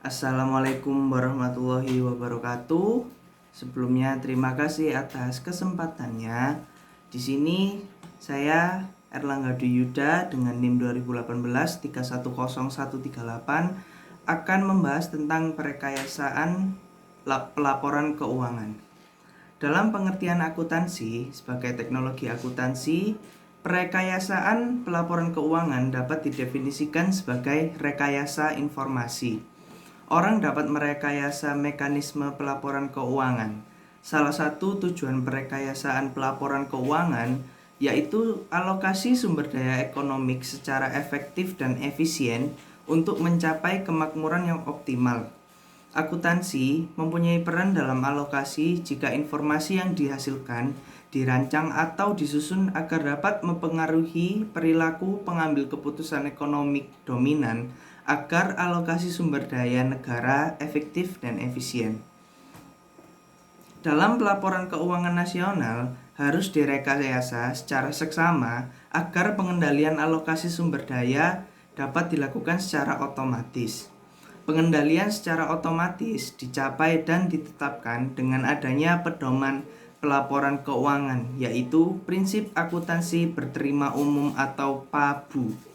Assalamualaikum warahmatullahi wabarakatuh. Sebelumnya terima kasih atas kesempatannya. Di sini saya Erlangga Dwi Yuda dengan NIM 2018 310138 akan membahas tentang perekayasaan pelaporan keuangan. Dalam pengertian akuntansi sebagai teknologi akuntansi, perekayasaan pelaporan keuangan dapat didefinisikan sebagai rekayasa informasi. Orang dapat merekayasa mekanisme pelaporan keuangan. Salah satu tujuan perekayasaan pelaporan keuangan yaitu alokasi sumber daya ekonomi secara efektif dan efisien untuk mencapai kemakmuran yang optimal. Akuntansi mempunyai peran dalam alokasi jika informasi yang dihasilkan dirancang atau disusun agar dapat mempengaruhi perilaku pengambil keputusan ekonomi dominan agar alokasi sumber daya negara efektif dan efisien. Dalam pelaporan keuangan nasional harus direkayasa secara seksama agar pengendalian alokasi sumber daya dapat dilakukan secara otomatis. Pengendalian secara otomatis dicapai dan ditetapkan dengan adanya pedoman pelaporan keuangan, yaitu prinsip akuntansi berterima umum atau PABU.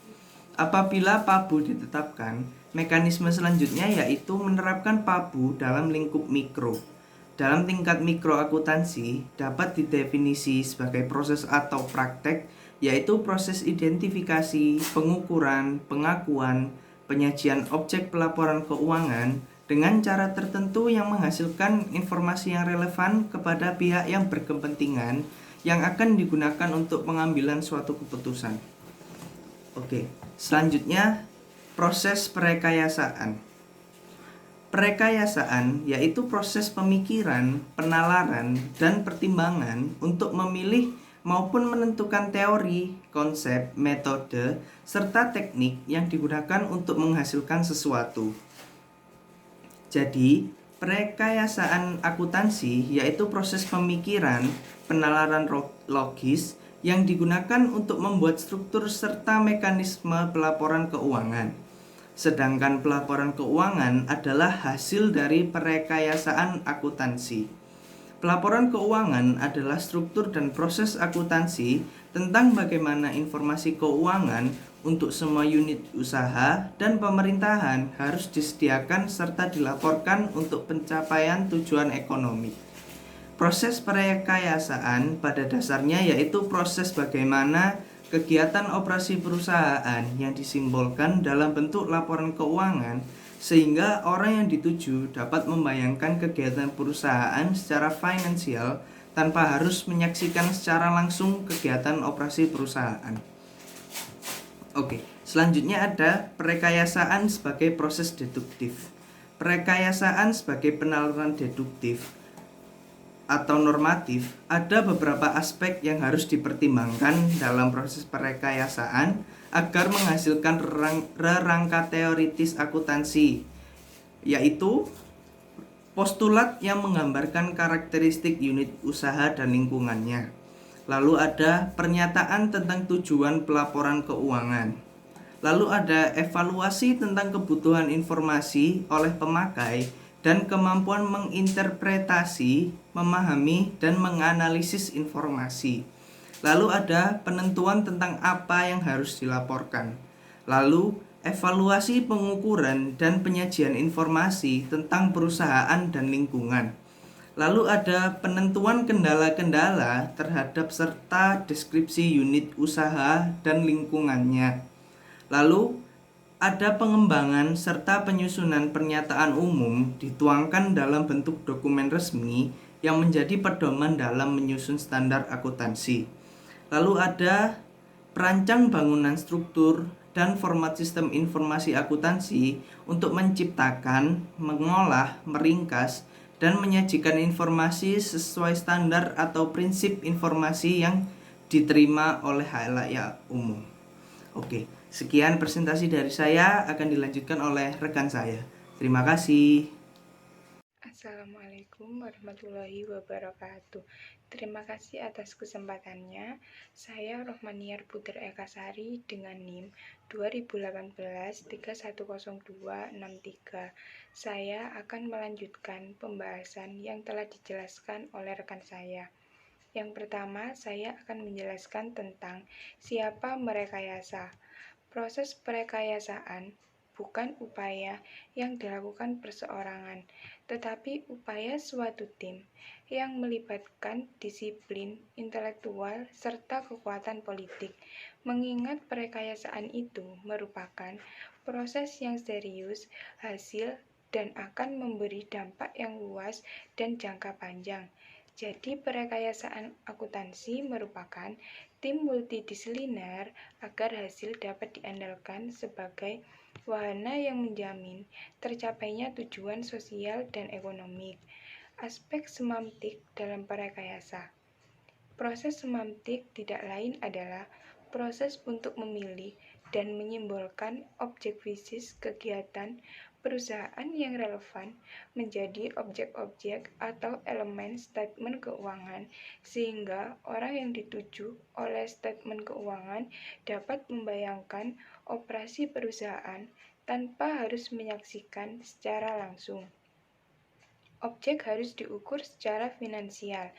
Apabila PABU ditetapkan, mekanisme selanjutnya yaitu menerapkan PABU dalam lingkup mikro. Dalam tingkat mikro akuntansi dapat didefinisi sebagai proses atau praktek, yaitu proses identifikasi, pengukuran, pengakuan, penyajian objek pelaporan keuangan dengan cara tertentu yang menghasilkan informasi yang relevan kepada pihak yang berkepentingan yang akan digunakan untuk pengambilan suatu keputusan. Selanjutnya proses perekayasaan. Perekayasaan yaitu proses pemikiran, penalaran, dan pertimbangan untuk memilih maupun menentukan teori, konsep, metode, serta teknik yang digunakan untuk menghasilkan sesuatu. Jadi, perekayasaan akuntansi yaitu proses pemikiran, penalaran logis yang digunakan untuk membuat struktur serta mekanisme pelaporan keuangan. Sedangkan pelaporan keuangan adalah hasil dari perekayasaan akuntansi. Pelaporan keuangan adalah struktur dan proses akuntansi tentang bagaimana informasi keuangan untuk semua unit usaha dan pemerintahan harus disediakan serta dilaporkan untuk pencapaian tujuan ekonomi. Proses perekayasaan pada dasarnya yaitu proses bagaimana kegiatan operasi perusahaan yang disimbolkan dalam bentuk laporan keuangan sehingga orang yang dituju dapat membayangkan kegiatan perusahaan secara finansial tanpa harus menyaksikan secara langsung kegiatan operasi perusahaan. Selanjutnya ada perekayasaan sebagai proses deduktif. Perekayasaan sebagai penalaran deduktif atau normatif, ada beberapa aspek yang harus dipertimbangkan dalam proses perekayasaan agar menghasilkan rangka teoritis akuntansi, yaitu postulat yang menggambarkan karakteristik unit usaha dan lingkungannya. Lalu ada pernyataan tentang tujuan pelaporan keuangan. Lalu ada evaluasi tentang kebutuhan informasi oleh pemakai dan kemampuan menginterpretasi, memahami, dan menganalisis informasi. Lalu ada penentuan tentang apa yang harus dilaporkan. Lalu evaluasi pengukuran dan penyajian informasi tentang perusahaan dan lingkungan. Lalu ada penentuan kendala-kendala terhadap serta deskripsi unit usaha dan lingkungannya. Lalu ada pengembangan serta penyusunan pernyataan umum dituangkan dalam bentuk dokumen resmi yang menjadi pedoman dalam menyusun standar akuntansi. Lalu ada perancang bangunan struktur dan format sistem informasi akuntansi untuk menciptakan, mengolah, meringkas, dan menyajikan informasi sesuai standar atau prinsip informasi yang diterima oleh khalayak umum. Sekian presentasi dari saya, akan dilanjutkan oleh rekan saya. Terima kasih. Assalamualaikum warahmatullahi wabarakatuh. Terima kasih atas kesempatannya. Saya Rohmaniar Putri Ekasari dengan NIM 2018-310263. Saya akan melanjutkan pembahasan yang telah dijelaskan oleh rekan saya. Yang pertama, saya akan menjelaskan tentang siapa merekayasa. Proses perekayasaan bukan upaya yang dilakukan perseorangan, tetapi upaya suatu tim yang melibatkan disiplin intelektual serta kekuatan politik. Mengingat perekayasaan itu merupakan proses yang serius, hasil dan akan memberi dampak yang luas dan jangka panjang. Jadi perekayasaan akuntansi merupakan tim multidisipliner agar hasil dapat diandalkan sebagai wahana yang menjamin tercapainya tujuan sosial dan ekonomi. Aspek semantik dalam perekayasa. Proses semantik tidak lain adalah proses untuk memilih dan menyimbolkan objek fisik kegiatan perusahaan yang relevan menjadi objek-objek atau elemen statement keuangan, sehingga orang yang dituju oleh statement keuangan dapat membayangkan operasi perusahaan tanpa harus menyaksikan secara langsung. Objek harus diukur secara finansial,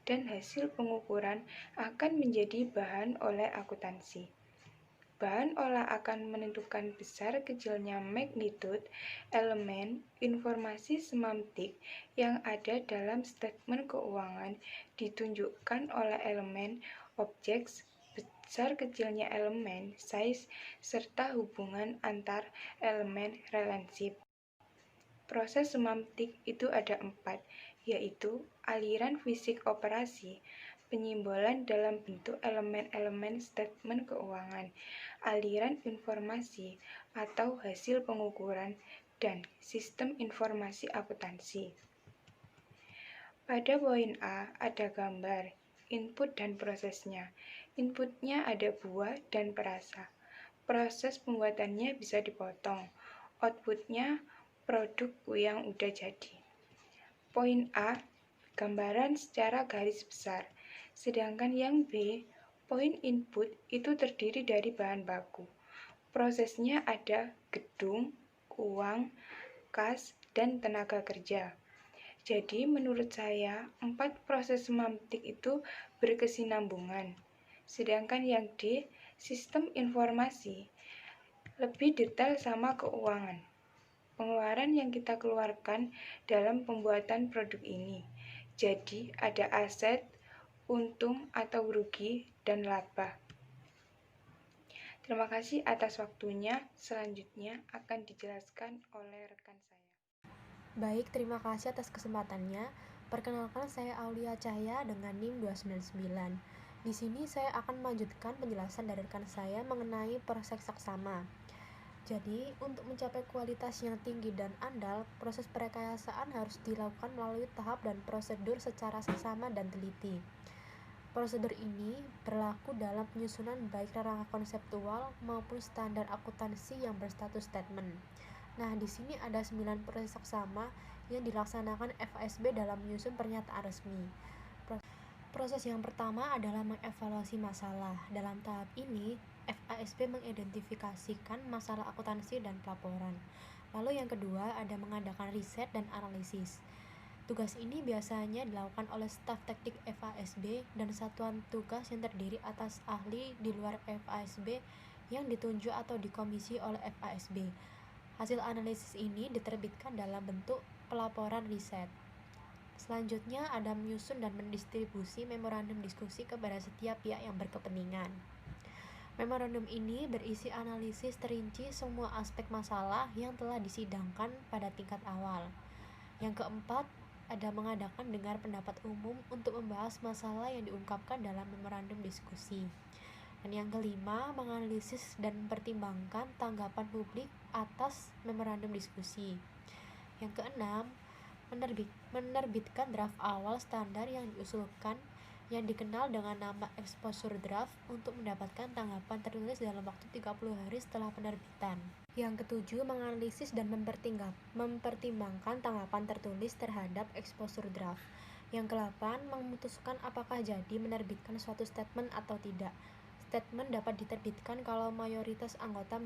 dan hasil pengukuran akan menjadi bahan oleh akuntansi. Bahan olah akan menentukan besar kecilnya magnitude elemen informasi semantik yang ada dalam statement keuangan ditunjukkan oleh elemen objek, besar kecilnya elemen size, serta hubungan antar elemen relationship. Proses semantik itu ada 4, yaitu aliran fisik operasi, penyimbolan dalam bentuk elemen-elemen statement keuangan, aliran informasi atau hasil pengukuran, dan sistem informasi akuntansi. Pada poin A ada gambar, input dan prosesnya. Inputnya ada buah dan perasa. Proses pembuatannya bisa dipotong. Outputnya produk yang udah jadi. Poin A, gambaran secara garis besar. Sedangkan yang B, poin input itu terdiri dari bahan baku. Prosesnya ada gedung, uang, kas, dan tenaga kerja. Jadi menurut saya 4 proses semantik itu berkesinambungan. Sedangkan yang D, sistem informasi, lebih detail sama keuangan. Pengeluaran yang kita keluarkan dalam pembuatan produk ini. Jadi ada aset, untung atau rugi, dan laba. Terima kasih atas waktunya. Selanjutnya akan dijelaskan oleh rekan saya. Baik, terima kasih atas kesempatannya. Perkenalkan, saya Aulia Cahya dengan NIM 299. Di sini saya akan melanjutkan penjelasan dari rekan saya mengenai proses saksama. Jadi, untuk mencapai kualitas yang tinggi dan andal, proses perekayasaan harus dilakukan melalui tahap dan prosedur secara seksama dan teliti. Prosedur ini berlaku dalam penyusunan baik rangka konseptual maupun standar akuntansi yang berstatus statement. Nah, di sini ada 9 proses saksama yang dilaksanakan FASB dalam menyusun pernyataan resmi. Proses yang pertama adalah mengevaluasi masalah. Dalam tahap ini, FASB mengidentifikasikan masalah akuntansi dan pelaporan. Lalu yang kedua ada mengadakan riset dan analisis. Tugas ini biasanya dilakukan oleh staf teknik FASB dan satuan tugas yang terdiri atas ahli di luar FASB yang ditunjuk atau dikomisi oleh FASB. Hasil analisis ini diterbitkan dalam bentuk pelaporan riset. Selanjutnya ada menyusun dan mendistribusi memorandum diskusi kepada setiap pihak yang berkepentingan. Memorandum ini berisi analisis terinci semua aspek masalah yang telah disidangkan pada tingkat awal. Yang keempat, ada mengadakan dengar pendapat umum untuk membahas masalah yang diungkapkan dalam memorandum diskusi. Dan yang kelima, menganalisis dan mempertimbangkan tanggapan publik atas memorandum diskusi. Yang keenam, menerbitkan draft awal standar yang diusulkan yang dikenal dengan nama exposure draft untuk mendapatkan tanggapan tertulis dalam waktu 30 hari setelah penerbitan. Yang ketujuh, menganalisis dan mempertimbangkan tanggapan tertulis terhadap exposure draft. Yang ke-8, memutuskan apakah jadi menerbitkan suatu statement atau tidak. Statement dapat diterbitkan kalau mayoritas anggota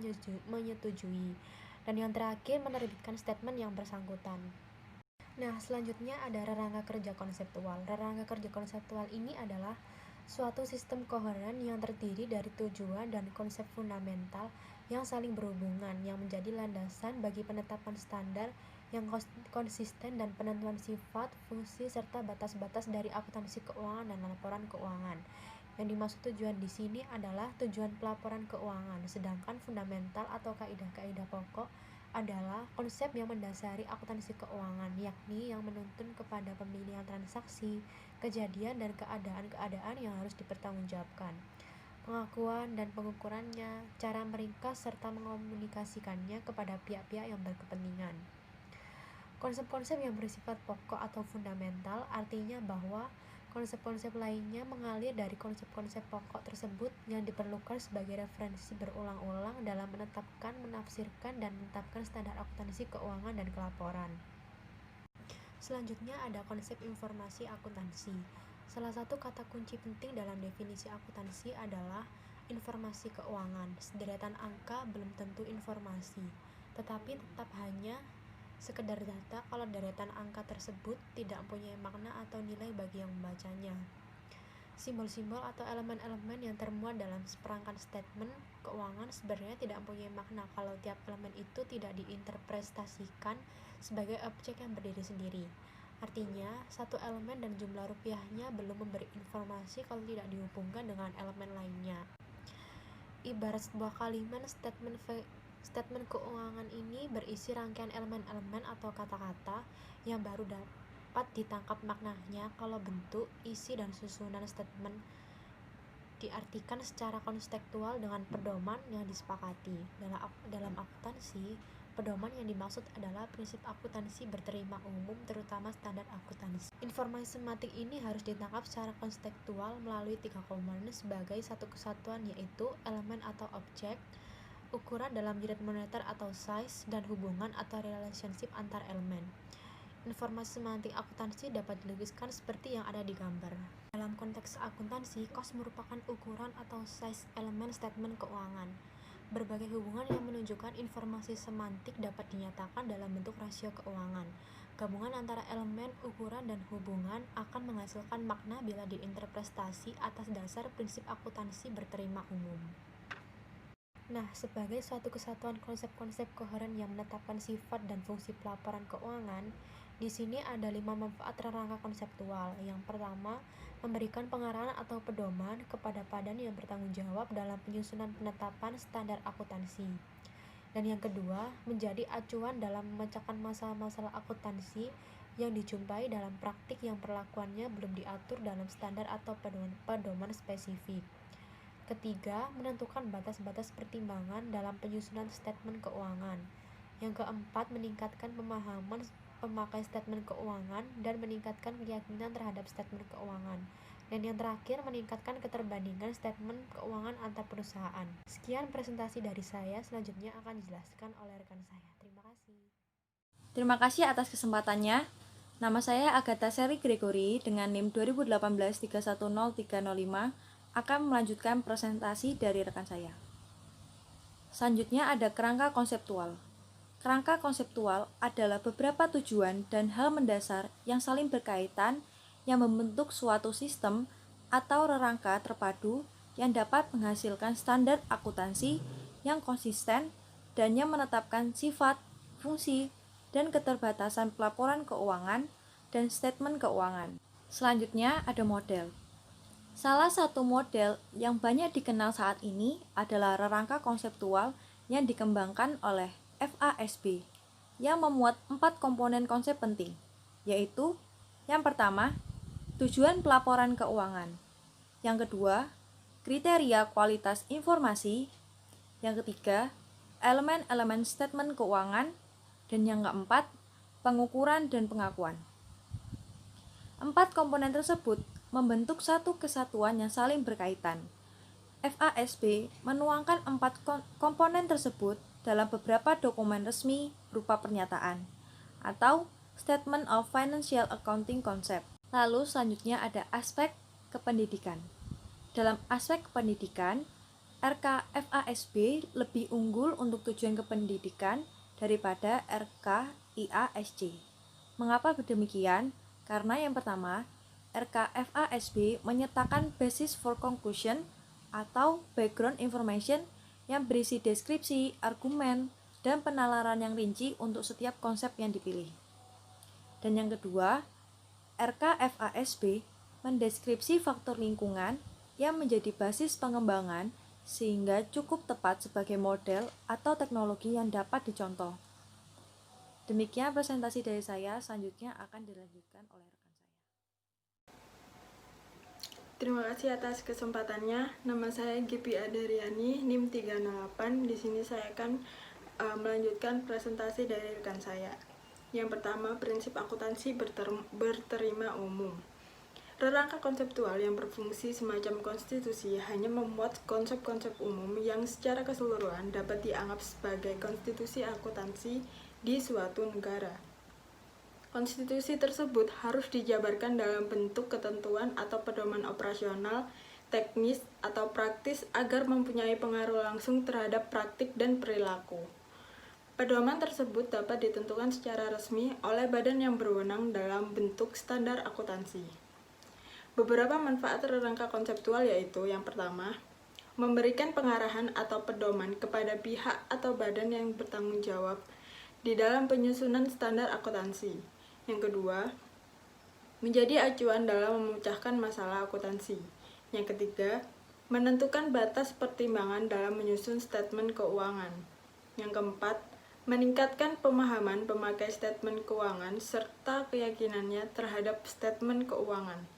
menyetujui. Dan yang terakhir, menerbitkan statement yang bersangkutan. Nah, selanjutnya ada rerangka kerja konseptual. Rerangka kerja konseptual ini adalah suatu sistem koheren yang terdiri dari tujuan dan konsep fundamental yang saling berhubungan, yang menjadi landasan bagi penetapan standar yang konsisten dan penentuan sifat, fungsi, serta batas-batas dari akuntansi keuangan dan laporan keuangan. Yang dimaksud tujuan di sini adalah tujuan pelaporan keuangan, sedangkan fundamental atau kaidah-kaidah pokok adalah konsep yang mendasari akuntansi keuangan, yakni yang menuntun kepada pemilihan transaksi, kejadian, dan keadaan-keadaan yang harus dipertanggungjawabkan, pengakuan dan pengukurannya, cara meringkas serta mengomunikasikannya kepada pihak-pihak yang berkepentingan. Konsep-konsep yang bersifat pokok atau fundamental artinya bahwa konsep-konsep lainnya mengalir dari konsep-konsep pokok tersebut yang diperlukan sebagai referensi berulang-ulang dalam menetapkan, menafsirkan, dan menetapkan standar akuntansi keuangan dan kelaporan. Selanjutnya ada konsep informasi akuntansi. Salah satu kata kunci penting dalam definisi akuntansi adalah informasi keuangan. Sederetan angka belum tentu informasi, tetapi tetap hanya sekedar data kalau deretan angka tersebut tidak mempunyai makna atau nilai bagi yang membacanya. Simbol-simbol atau elemen-elemen yang termuat dalam seperangkat statement keuangan sebenarnya tidak mempunyai makna kalau tiap elemen itu tidak diinterpretasikan sebagai objek yang berdiri sendiri. Artinya, satu elemen dan jumlah rupiahnya belum memberi informasi kalau tidak dihubungkan dengan elemen lainnya. Ibarat sebuah kalimat, statement keuangan ini berisi rangkaian elemen-elemen atau kata-kata yang baru dapat ditangkap maknanya kalau bentuk, isi, dan susunan statement diartikan secara konseptual dengan pedoman yang disepakati. Dalam akuntansi, pedoman yang dimaksud adalah prinsip akuntansi berterima umum, terutama standar akuntansi. Informasi semiotik ini harus ditangkap secara konseptual melalui 3 komponen sebagai satu kesatuan, yaitu elemen atau objek, ukuran dalam unit moneter atau size, dan hubungan atau relationship antar elemen. Informasi semantik akuntansi dapat dilukiskan seperti yang ada di gambar. Dalam konteks akuntansi, cost merupakan ukuran atau size elemen statement keuangan. Berbagai hubungan yang menunjukkan informasi semantik dapat dinyatakan dalam bentuk rasio keuangan. Gabungan antara elemen, ukuran, dan hubungan akan menghasilkan makna bila diinterpretasi atas dasar prinsip akuntansi berterima umum. Nah, sebagai suatu kesatuan konsep-konsep koheren yang menetapkan sifat dan fungsi pelaporan keuangan, di sini ada 5 manfaat rangka konseptual. Yang pertama, memberikan pengarahan atau pedoman kepada badan yang bertanggung jawab dalam penyusunan penetapan standar akuntansi. Dan yang kedua, menjadi acuan dalam memecahkan masalah-masalah akuntansi yang dijumpai dalam praktik yang perlakuannya belum diatur dalam standar atau pedoman spesifik. Ketiga, menentukan batas-batas pertimbangan dalam penyusunan statement keuangan. Yang keempat, meningkatkan pemahaman pemakai statement keuangan dan meningkatkan keyakinan terhadap statement keuangan. Dan yang terakhir, meningkatkan keterbandingan statement keuangan antar perusahaan. Sekian presentasi dari saya, selanjutnya akan dijelaskan oleh rekan saya. Terima kasih. Terima kasih atas kesempatannya. Nama saya Agatha Seri Gregory dengan NIM 2018-310305 akan melanjutkan presentasi dari rekan saya. Selanjutnya ada kerangka konseptual. Kerangka konseptual adalah beberapa tujuan dan hal mendasar yang saling berkaitan yang membentuk suatu sistem atau rerangka terpadu yang dapat menghasilkan standar akuntansi yang konsisten dan yang menetapkan sifat, fungsi, dan keterbatasan pelaporan keuangan dan statement keuangan. Selanjutnya ada model. Salah satu model yang banyak dikenal saat ini adalah rerangka konseptual yang dikembangkan oleh FASB yang memuat 4 komponen konsep penting, yaitu yang pertama, tujuan pelaporan keuangan, yang kedua, kriteria kualitas informasi, yang ketiga, elemen-elemen statement keuangan, dan yang keempat, pengukuran dan pengakuan. 4 komponen tersebut membentuk satu kesatuan yang saling berkaitan. FASB menuangkan 4 komponen tersebut dalam beberapa dokumen resmi berupa pernyataan atau Statement of Financial Accounting Concept. Lalu selanjutnya ada aspek kependidikan. Dalam aspek kependidikan, RKFASB lebih unggul untuk tujuan kependidikan daripada RKIASC. Mengapa demikian? Karena yang pertama, RKFASB menyertakan basis for conclusion atau background information yang berisi deskripsi, argumen, dan penalaran yang rinci untuk setiap konsep yang dipilih. Dan yang kedua, RKFASB mendeskripsi faktor lingkungan yang menjadi basis pengembangan sehingga cukup tepat sebagai model atau teknologi yang dapat dicontoh. Demikian presentasi dari saya, selanjutnya akan dilanjutkan oleh rekan saya. Terima kasih atas kesempatannya. Nama saya Gipi Adariani, NIM 308. Di sini saya akan melanjutkan presentasi dari rekan saya. Yang pertama, prinsip akuntansi berterima umum. Rangka konseptual yang berfungsi semacam konstitusi hanya memuat konsep-konsep umum yang secara keseluruhan dapat dianggap sebagai konstitusi akuntansi di suatu negara. Konstitusi tersebut harus dijabarkan dalam bentuk ketentuan atau pedoman operasional, teknis, atau praktis agar mempunyai pengaruh langsung terhadap praktik dan perilaku. Pedoman tersebut dapat ditentukan secara resmi oleh badan yang berwenang dalam bentuk standar akuntansi. Beberapa manfaat rangka konseptual yaitu yang pertama, memberikan pengarahan atau pedoman kepada pihak atau badan yang bertanggung jawab di dalam penyusunan standar akuntansi. Yang kedua, menjadi acuan dalam memecahkan masalah akuntansi. Yang ketiga, menentukan batas pertimbangan dalam menyusun statement keuangan. Yang keempat, meningkatkan pemahaman pemakai statement keuangan serta keyakinannya terhadap statement keuangan.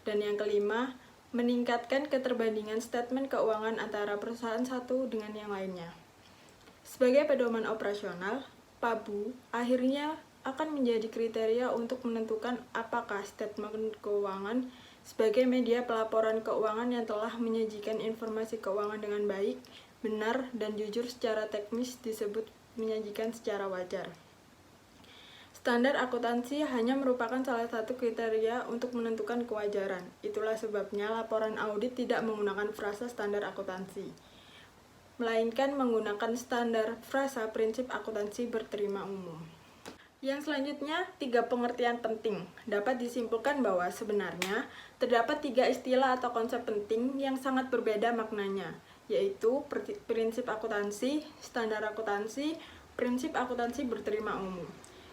Dan yang kelima, meningkatkan keterbandingan statement keuangan antara perusahaan satu dengan yang lainnya. Sebagai pedoman operasional, PABU akhirnya akan menjadi kriteria untuk menentukan apakah statement keuangan sebagai media pelaporan keuangan yang telah menyajikan informasi keuangan dengan baik, benar, dan jujur secara teknis disebut menyajikan secara wajar. Standar akuntansi hanya merupakan salah satu kriteria untuk menentukan kewajaran. Itulah sebabnya laporan audit tidak menggunakan frasa standar akuntansi, melainkan menggunakan standar frasa prinsip akuntansi berterima umum. Yang selanjutnya, 3 pengertian penting. Dapat disimpulkan bahwa sebenarnya terdapat 3 istilah atau konsep penting yang sangat berbeda maknanya, yaitu prinsip akuntansi, standar akuntansi, prinsip akuntansi berterima umum.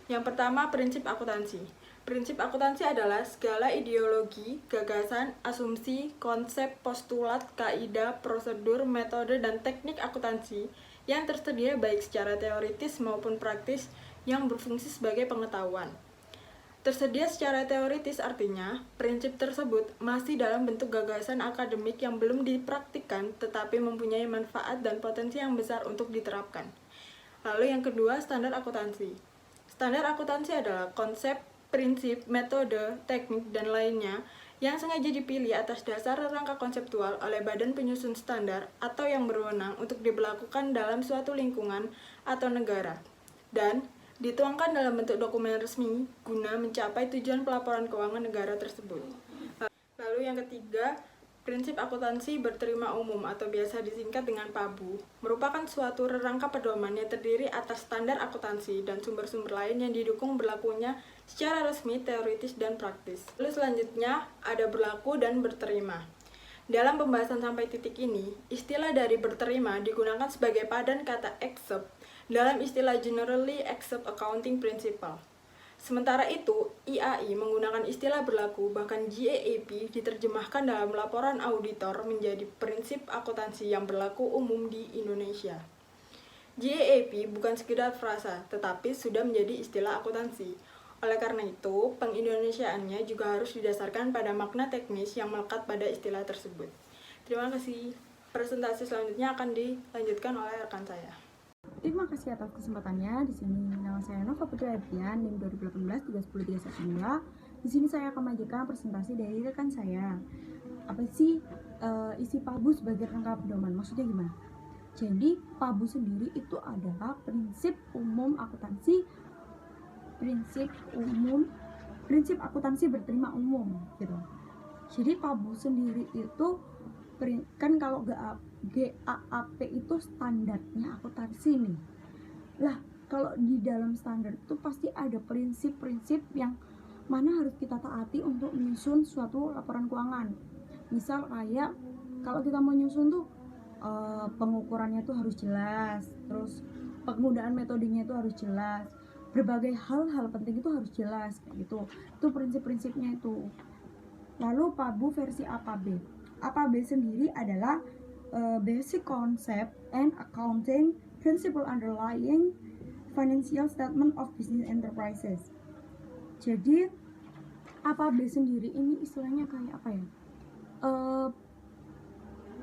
Yang pertama, prinsip akuntansi. Prinsip akuntansi adalah segala ideologi, gagasan, asumsi, konsep, postulat, kaidah, prosedur, metode, dan teknik akuntansi yang tersedia baik secara teoritis maupun praktis yang berfungsi sebagai pengetahuan. Tersedia secara teoritis artinya, prinsip tersebut masih dalam bentuk gagasan akademik yang belum dipraktikkan tetapi mempunyai manfaat dan potensi yang besar untuk diterapkan. Lalu yang kedua, standar akuntansi. Standar akuntansi adalah konsep, prinsip, metode, teknik, dan lainnya yang sengaja dipilih atas dasar rangka konseptual oleh badan penyusun standar atau yang berwenang untuk diberlakukan dalam suatu lingkungan atau negara, dan dituangkan dalam bentuk dokumen resmi guna mencapai tujuan pelaporan keuangan negara tersebut. Lalu yang ketiga, prinsip akuntansi berterima umum atau biasa disingkat dengan PABU merupakan suatu rangka pedoman yang terdiri atas standar akuntansi dan sumber-sumber lain yang didukung berlakunya secara resmi, teoritis, dan praktis. Lalu selanjutnya ada berlaku dan berterima. Dalam pembahasan sampai titik ini, istilah dari berterima digunakan sebagai padan kata accept dalam istilah Generally Accepted Accounting Principle. Sementara itu, IAI menggunakan istilah berlaku, bahkan GAAP diterjemahkan dalam laporan auditor menjadi prinsip akuntansi yang berlaku umum di Indonesia. GAAP bukan sekedar frasa, tetapi sudah menjadi istilah akuntansi. Oleh karena itu, pengindonesiaannya juga harus didasarkan pada makna teknis yang melekat pada istilah tersebut. Terima kasih. Presentasi selanjutnya akan dilanjutkan oleh rekan saya. Terima kasih atas kesempatannya. Di sini nama saya Nova Putri Adrian, NIM 2018-310-312. Di sini saya akan mengajukan presentasi dari rekan saya. Apa sih isi PABU sebagai rangka pedoman? Maksudnya gimana? Jadi PABU sendiri itu adalah prinsip akuntansi berterima umum gitu. Jadi PABU sendiri itu kan kalau GAAP itu standarnya akuntansi nih. Lah, kalau di dalam standar itu pasti ada prinsip-prinsip yang mana harus kita taati untuk menyusun suatu laporan keuangan. Misal kayak kalau kita mau nyusun tuh pengukurannya tuh harus jelas, terus penggunaan metodenya itu harus jelas, berbagai hal-hal penting itu harus jelas kayak gitu. Itu prinsip-prinsipnya itu. Lalu PABU versi APAB. APAB sendiri adalah basic concept and accounting principle underlying financial statement of business enterprises. Jadi APAB sendiri ini istilahnya kayak apa ya?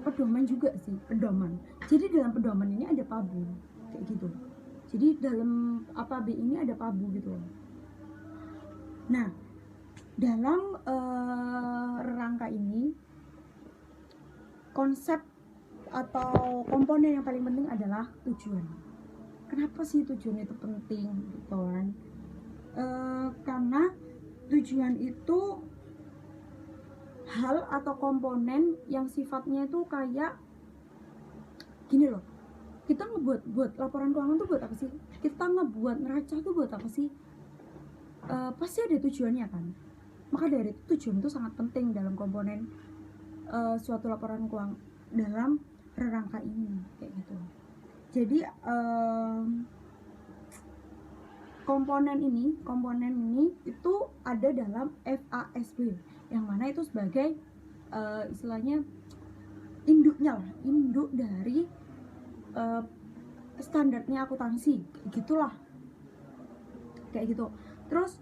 Pedoman juga sih, pedoman. Jadi dalam pedoman ini ada PABU kayak gitu. Jadi dalam APAB ini ada PABU gitu. Nah, dalam rangka ini konsep atau komponen yang paling penting adalah tujuan. Kenapa sih tujuan itu penting gitu kan? Karena tujuan itu hal atau komponen yang sifatnya itu kayak gini loh. Kita buat laporan keuangan tuh buat apa sih? Kita ngebuat neraca tuh buat apa sih? Pasti ada tujuannya kan. Maka dari itu tujuan itu sangat penting dalam komponen suatu laporan keuangan dalam rangka ini kayak gitu. Jadi komponen ini itu ada dalam FASB, yang mana itu sebagai istilahnya induk dari standarnya akuntansi gitulah kayak gitu. Terus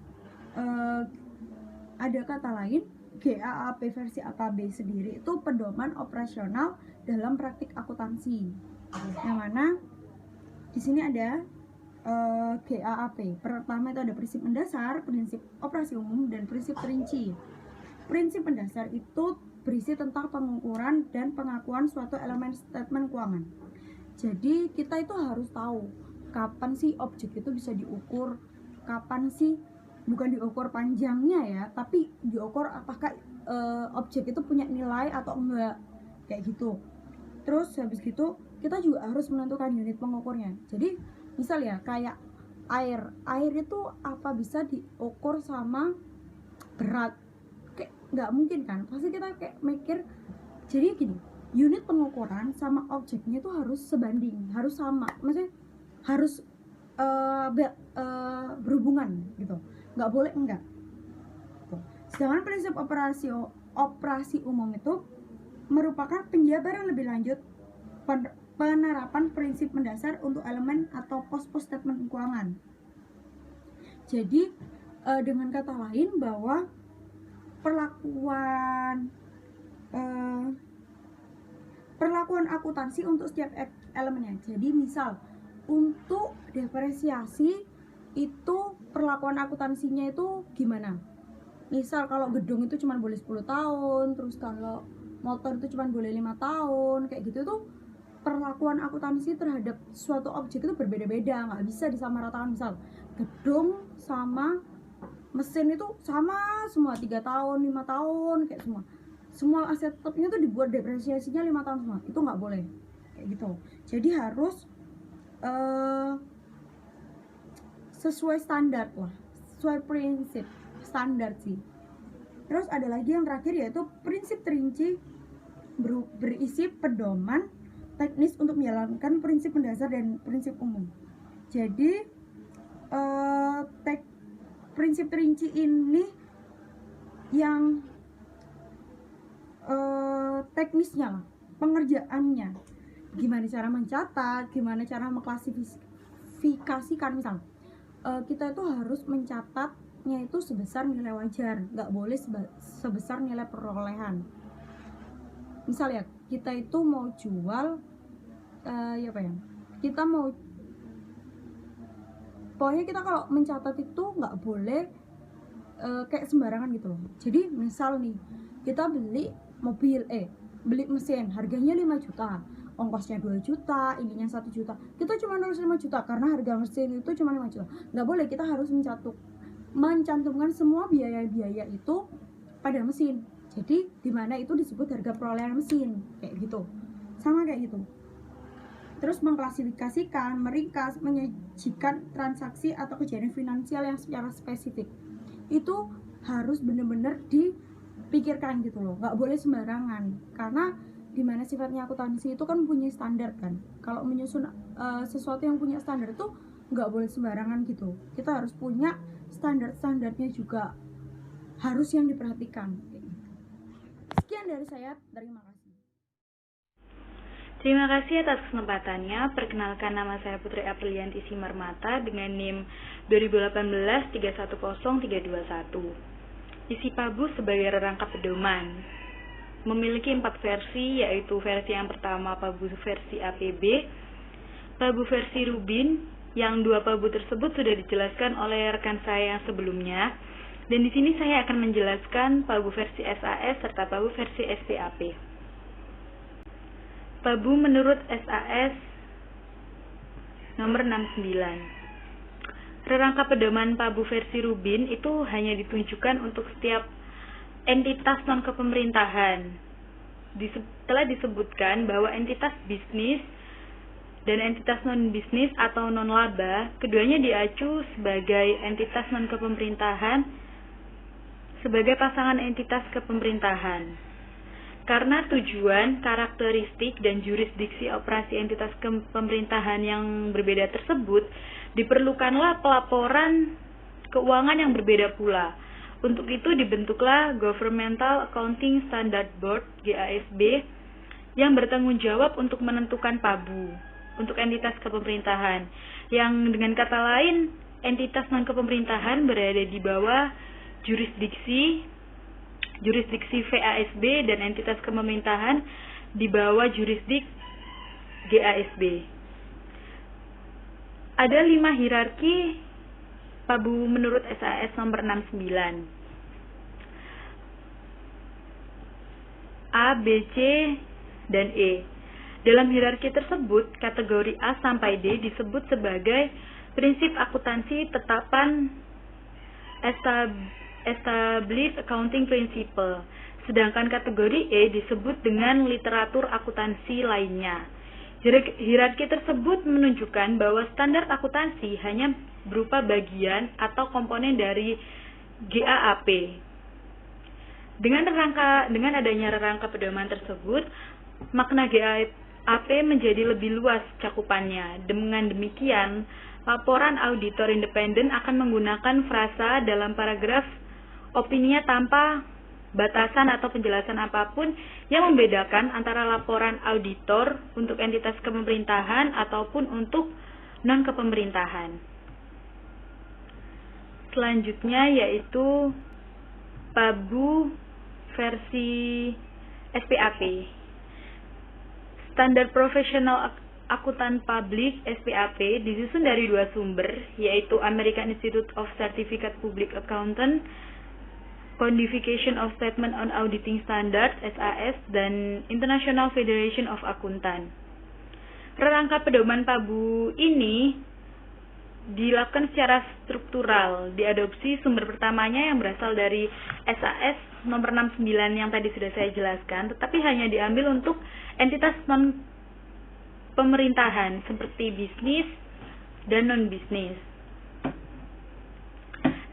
ada kata lain, GAAP versi APAB sendiri itu pedoman operasional dalam praktik akuntansi, yang mana di sini ada GAAP. Pertama itu ada prinsip mendasar, prinsip operasi umum, dan prinsip perinci. Prinsip mendasar itu berisi tentang pengukuran dan pengakuan suatu elemen statement keuangan. Jadi kita itu harus tahu kapan sih objek itu bisa diukur, kapan sih, bukan diukur panjangnya ya, tapi diukur apakah objek itu punya nilai atau enggak kayak gitu. Terus habis gitu kita juga harus menentukan unit pengukurnya. Jadi misal ya kayak air itu apa bisa diukur sama berat, kayak nggak mungkin kan, pasti kita kayak mikir. Jadi gini, unit pengukuran sama objeknya itu harus sebanding, harus sama, maksudnya harus berhubungan gitu, nggak boleh enggak. Sedangkan prinsip operasi umum itu merupakan penjabaran lebih lanjut penerapan prinsip mendasar untuk elemen atau pos-pos statement keuangan. Jadi dengan kata lain bahwa perlakuan akuntansi untuk setiap elemennya. Jadi misal untuk depresiasi itu perlakuan akuntansinya itu gimana? Misal kalau gedung itu cuma boleh 10 tahun, terus kalau motor itu cuma boleh 5 tahun, kayak gitu tuh perlakuan akuntansi terhadap suatu objek itu berbeda-beda, nggak bisa disamaratakan. Misal gedung sama mesin itu sama semua 3 tahun, 5 tahun, kayak semua aset tetapnya tuh dibuat depresiasinya 5 tahun semua, itu nggak boleh kayak gitu. Jadi harus sesuai standar lah, sesuai prinsip standar sih. Terus ada lagi yang terakhir yaitu prinsip terinci, berisi pedoman teknis untuk menjalankan prinsip mendasar dan prinsip umum. Jadi prinsip terinci ini yang teknisnya lah, pengerjaannya, gimana cara mencatat, gimana cara mengklasifikasikan. Misal kita itu harus mencatatnya itu sebesar nilai wajar, nggak boleh sebesar nilai perolehan. Misal ya, kita itu mau jual pokoknya kita kalau mencatat itu nggak boleh kayak sembarangan gitu loh. Jadi misal nih kita beli mobil, beli mesin harganya 5 juta, ongkosnya 2 juta, ininya 1 juta, kita cuma nulis 5 juta karena harga mesin itu cuma 5 juta. Nggak boleh, kita harus mencantumkan semua biaya-biaya itu pada mesin. Jadi dimana itu disebut harga perolehan mesin, kayak gitu, sama kayak gitu. Terus mengklasifikasikan, meringkas, menyajikan transaksi atau kejadian finansial yang secara spesifik itu harus benar-benar dipikirkan gitu loh, nggak boleh sembarangan, karena dimana sifatnya akuntansi itu kan punya standar kan. Kalau menyusun sesuatu yang punya standar itu nggak boleh sembarangan gitu, kita harus punya standarnya juga, harus yang diperhatikan. Sekian dari saya, terima kasih. Terima kasih atas kesempatannya. Perkenalkan, nama saya Putri Aprilianti Simarmata dengan NIM 2018-310321. Isi PABU sebagai rangka pedoman memiliki 4 versi, yaitu versi yang pertama PABU versi APB, PABU versi Rubin, yang 2 PABU tersebut sudah dijelaskan oleh rekan saya yang sebelumnya, dan di sini saya akan menjelaskan PABU versi SAS serta PABU versi SPAP. PABU menurut SAS nomor 69. Rangka pedoman PABU versi Rubin itu hanya ditunjukkan untuk setiap entitas non-kepemerintahan. Telah disebutkan bahwa entitas bisnis dan entitas non-bisnis atau non-laba, keduanya diacu sebagai entitas non-kepemerintahan sebagai pasangan entitas kepemerintahan. Karena tujuan, karakteristik, dan jurisdiksi operasi entitas pemerintahan yang berbeda tersebut, diperlukanlah pelaporan keuangan yang berbeda pula. Untuk itu dibentuklah Governmental Accounting Standard Board (GASB) yang bertanggung jawab untuk menentukan PABU untuk entitas kepemerintahan. Yang dengan kata lain, entitas non-kepemerintahan berada di bawah jurisdiksi VASB dan entitas kepemerintahan di bawah jurisdik GASB. Ada 5 hierarki PABU menurut SAS nomor 69. A, B, C, dan E. Dalam hierarki tersebut, kategori A sampai D disebut sebagai prinsip akuntansi tetapan Established Accounting Principle, sedangkan kategori E disebut dengan literatur akuntansi lainnya. Hierarki tersebut menunjukkan bahwa standar akuntansi hanya berupa bagian atau komponen dari GAAP. Dengan adanya rangka pedoman tersebut, makna GAAP menjadi lebih luas cakupannya. Dengan demikian, laporan auditor independen akan menggunakan frasa dalam paragraf opininya tanpa batasan atau penjelasan apapun yang membedakan antara laporan auditor untuk entitas kepemerintahan ataupun untuk non-kepemerintahan. Selanjutnya yaitu PABU versi SPAP. Standar Professional Akuntan Publik (SPAP) disusun dari 2 sumber, yaitu American Institute of Certificate Public Accountant, Codification of Statement on Auditing Standards (SAS), dan International Federation of Accountant. Rangka pedoman PABU ini dilakukan secara struktural, diadopsi sumber pertamanya yang berasal dari SAS nomor 69 yang tadi sudah saya jelaskan, tetapi hanya diambil untuk entitas non-pemerintahan seperti bisnis dan non-bisnis.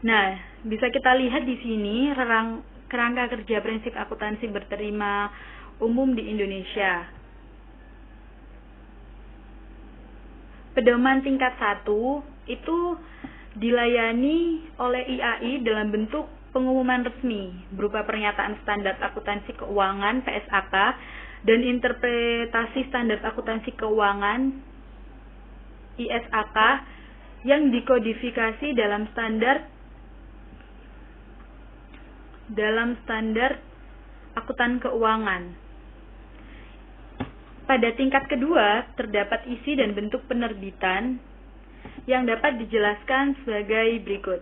Nah, bisa kita lihat di sini kerangka kerja prinsip akuntansi berterima umum di Indonesia. Pedoman tingkat 1 itu dilayani oleh IAI dalam bentuk pengumuman resmi berupa pernyataan standar akuntansi keuangan PSAK dan interpretasi standar akuntansi keuangan ISAK yang dikodifikasi dalam standar akuntan keuangan. Pada tingkat kedua, terdapat isi dan bentuk penerbitan yang dapat dijelaskan sebagai berikut.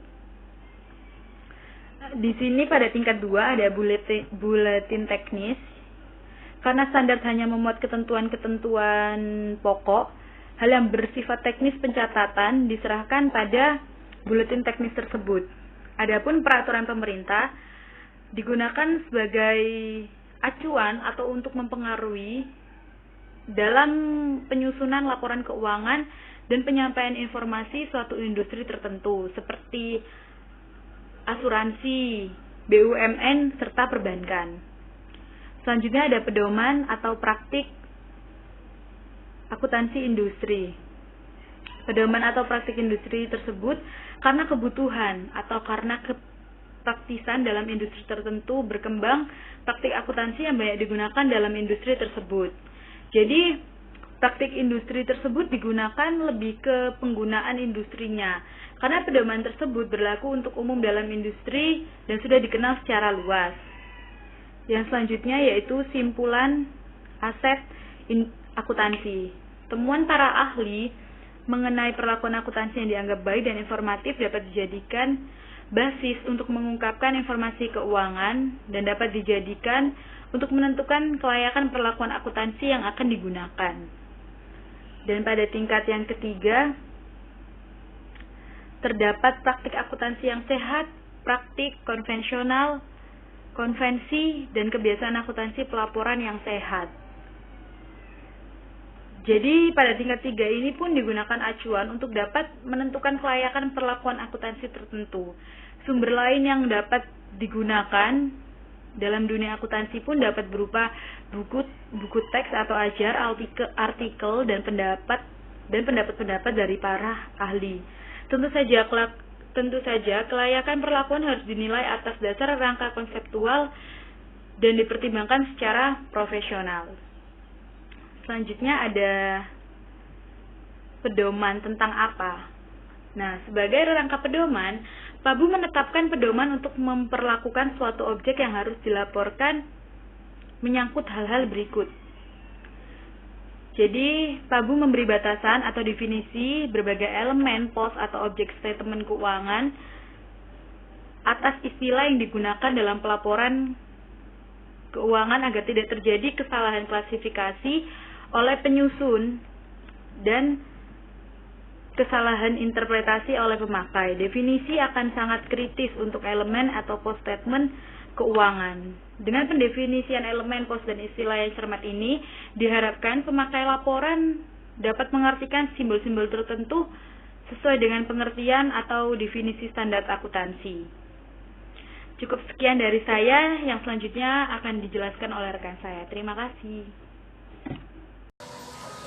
Di sini pada tingkat 2 ada buletin teknis. Karena standar hanya memuat ketentuan-ketentuan pokok, hal yang bersifat teknis pencatatan diserahkan pada buletin teknis tersebut. Adapun peraturan pemerintah digunakan sebagai acuan atau untuk mempengaruhi dalam penyusunan laporan keuangan dan penyampaian informasi suatu industri tertentu seperti asuransi, BUMN, serta perbankan. Selanjutnya ada pedoman atau praktik akuntansi industri. Pedoman atau praktik industri tersebut karena kebutuhan atau karena kepraktisan dalam industri tertentu berkembang praktik akuntansi yang banyak digunakan dalam industri tersebut. Jadi, praktik industri tersebut digunakan lebih ke penggunaan industrinya, karena pedoman tersebut berlaku untuk umum dalam industri dan sudah dikenal secara luas. Yang selanjutnya yaitu simpulan aset akuntansi. Temuan para ahli mengenai perlakuan akuntansi yang dianggap baik dan informatif dapat dijadikan basis untuk mengungkapkan informasi keuangan dan dapat dijadikan untuk menentukan kelayakan perlakuan akuntansi yang akan digunakan. Dan pada tingkat yang ketiga, terdapat praktik akuntansi yang sehat, praktik konvensional, konvensi, dan kebiasaan akuntansi pelaporan yang sehat. Jadi pada tingkat 3 ini pun digunakan acuan untuk dapat menentukan kelayakan perlakuan akuntansi tertentu. Sumber lain yang dapat digunakan dalam dunia akuntansi pun dapat berupa buku teks atau ajar, artikel, dan pendapat dari para ahli. Tentu saja kelayakan perlakuan harus dinilai atas dasar rangka konseptual dan dipertimbangkan secara profesional. Selanjutnya ada pedoman tentang apa. Nah, sebagai rangka pedoman, PABU menetapkan pedoman untuk memperlakukan suatu objek yang harus dilaporkan menyangkut hal-hal berikut. Jadi, PABU memberi batasan atau definisi berbagai elemen pos atau objek statement keuangan atas istilah yang digunakan dalam pelaporan keuangan agar tidak terjadi kesalahan klasifikasi oleh penyusun dan kesalahan interpretasi oleh pemakai. Definisi akan sangat kritis untuk elemen atau post statement keuangan. Dengan pendefinisian elemen, pos, dan istilah yang cermat ini, diharapkan pemakai laporan dapat mengartikan simbol-simbol tertentu sesuai dengan pengertian atau definisi standar akuntansi. Cukup sekian dari saya, yang selanjutnya akan dijelaskan oleh rekan saya. Terima kasih.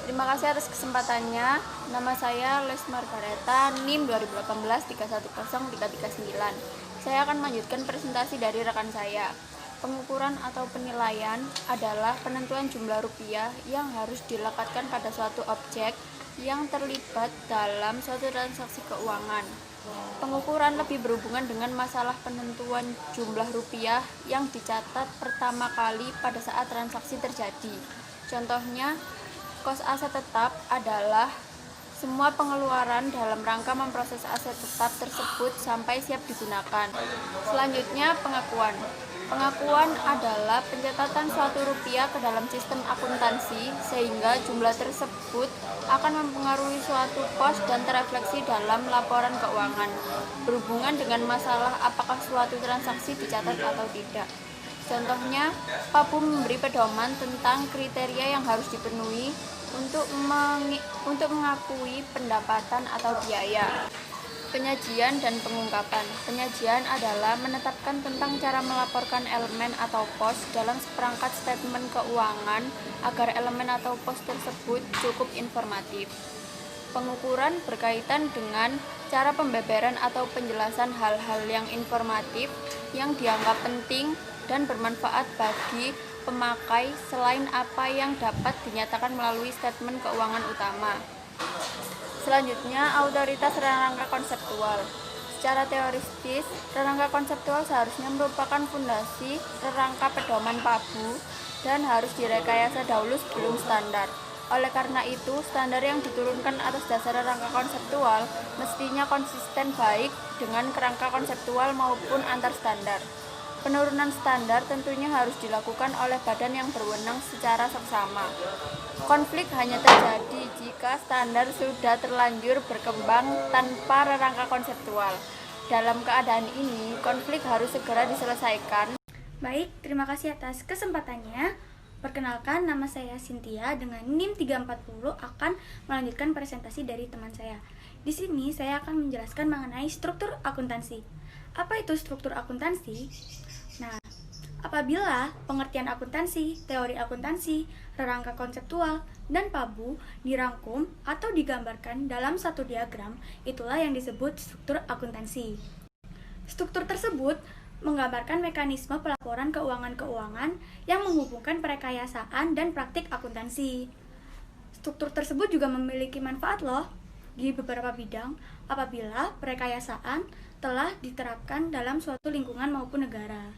Terima kasih atas kesempatannya. Nama saya Les Margareta, NIM 2018310339. Saya akan melanjutkan presentasi dari rekan saya. Pengukuran atau penilaian adalah penentuan jumlah rupiah yang harus dilekatkan pada suatu objek yang terlibat dalam suatu transaksi keuangan. Pengukuran lebih berhubungan dengan masalah penentuan jumlah rupiah yang dicatat pertama kali pada saat transaksi terjadi. Contohnya, kos aset tetap adalah semua pengeluaran dalam rangka memproses aset tetap tersebut sampai siap digunakan. Selanjutnya, pengakuan. Pengakuan adalah pencatatan suatu rupiah ke dalam sistem akuntansi sehingga jumlah tersebut akan mempengaruhi suatu pos dan terefleksi dalam laporan keuangan berhubungan dengan masalah apakah suatu transaksi dicatat atau tidak. Contohnya, PABU memberi pedoman tentang kriteria yang harus dipenuhi untuk mengakui pendapatan atau biaya. Penyajian dan pengungkapan. Penyajian adalah menetapkan tentang cara melaporkan elemen atau pos dalam seperangkat statement keuangan agar elemen atau pos tersebut cukup informatif. Pengukuran berkaitan dengan cara pembeberan atau penjelasan hal-hal yang informatif yang dianggap penting dan bermanfaat bagi pemakai selain apa yang dapat dinyatakan melalui statement keuangan utama. Selanjutnya, autoritas rangka konseptual. Secara teoretis, rangka konseptual seharusnya merupakan fondasi rangka pedoman PABU dan harus direkayasa dahulu sebelum standar. Oleh karena itu, standar yang diturunkan atas dasar rangka konseptual mestinya konsisten baik dengan kerangka konseptual maupun antar standar. Penurunan standar tentunya harus dilakukan oleh badan yang berwenang secara seksama. Konflik hanya terjadi jika standar sudah terlanjur berkembang tanpa rangka konseptual. Dalam keadaan ini, konflik harus segera diselesaikan. Baik, terima kasih atas kesempatannya. Perkenalkan, nama saya Cynthia dengan NIM 340 akan melanjutkan presentasi dari teman saya. Di sini saya akan menjelaskan mengenai struktur akuntansi. Apa itu struktur akuntansi? Nah, apabila pengertian akuntansi, teori akuntansi, rangka konseptual, dan PABU dirangkum atau digambarkan dalam satu diagram, itulah yang disebut struktur akuntansi. Struktur tersebut menggambarkan mekanisme pelaporan keuangan-keuangan yang menghubungkan perekayasaan dan praktik akuntansi. Struktur tersebut juga memiliki manfaat loh di beberapa bidang apabila perekayasaan telah diterapkan dalam suatu lingkungan maupun negara.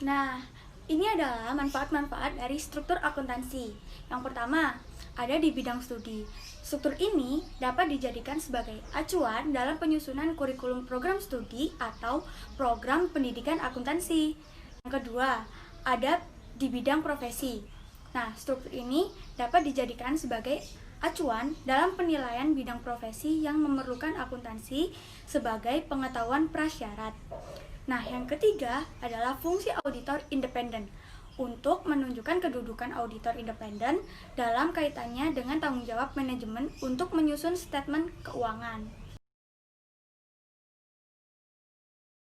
Nah, ini adalah manfaat-manfaat dari struktur akuntansi. Yang pertama, ada di bidang studi. Struktur ini dapat dijadikan sebagai acuan dalam penyusunan kurikulum program studi atau program pendidikan akuntansi. Yang kedua, ada di bidang profesi. Nah, struktur ini dapat dijadikan sebagai acuan dalam penilaian bidang profesi yang memerlukan akuntansi sebagai pengetahuan prasyarat. Nah, yang ketiga adalah fungsi auditor independen untuk menunjukkan kedudukan auditor independen dalam kaitannya dengan tanggung jawab manajemen untuk menyusun statement keuangan.